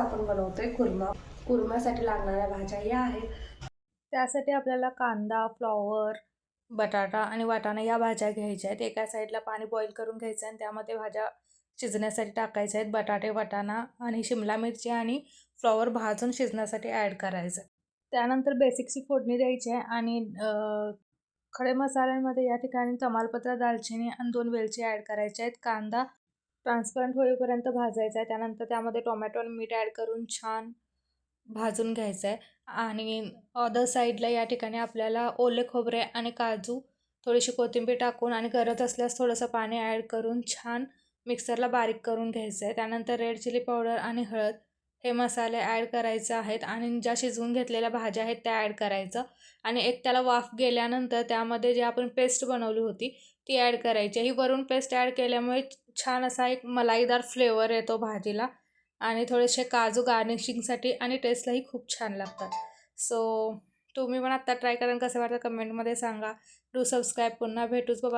आपण बनवतोय कुर्मा. कुर्म्यासाठी लागणाऱ्या भाज्या या आहेत. त्यासाठी आपल्याला कांदा, फ्लॉवर, बटाटा आणि वाटाणा या भाज्या घ्यायच्या आहेत. एका साईडला पाणी बॉईल करून घ्यायचं आणि त्यामध्ये भाज्या शिजण्यासाठी टाकायच्या आहेत. बटाटे, वाटाणा आणि शिमला मिरची आणि फ्लॉवर भाजून शिजण्यासाठी ॲड करायचं. त्यानंतर बेसिकची फोडणी द्यायची आहे आणि खडे मसाल्यांमध्ये या ठिकाणी तमालपत्र, दालचिनी आणि 2 वेलची ॲड करायच्या आहेत. कांदा ट्रान्सपरंट होईपर्यंत भाजायचा आहे. त्यानंतर त्यामध्ये टोमॅटो आणि मीठ ॲड करून छान भाजून घ्यायचं आहे. आणि अदर साईडला या ठिकाणी आपल्याला ओले खोबरे आणि काजू, थोडीशी कोथिंबीर टाकून आणि गरज असल्यास थोडंसं पाणी ॲड करून छान मिक्सरला बारीक करून घ्यायचं आहे. त्यानंतर रेड चिली पावडर आणि हळद हे मसाले ॲड करायचे आहेत आणि ज्या शिजवून घेतलेल्या भाज्या आहेत त्या ॲड करायचं आणि एक त्याला वाफ गेल्यानंतर त्यामध्ये जे आपण पेस्ट बनवली होती ती ॲड करायची. ही वरून पेस्ट ॲड केल्यामुळे छान असा एक मलाईदार फ्लेवर येतो भाजीला आणि थोडेसे काजू गार्निशिंगसाठी आणि टेस्टलाही खूप छान लागतात. सो तुम्ही पण आत्ता ट्राय करून कसं वाटतं कमेंटमध्ये सांगा. Do subscribe. पुन्हा भेटूच. बाय.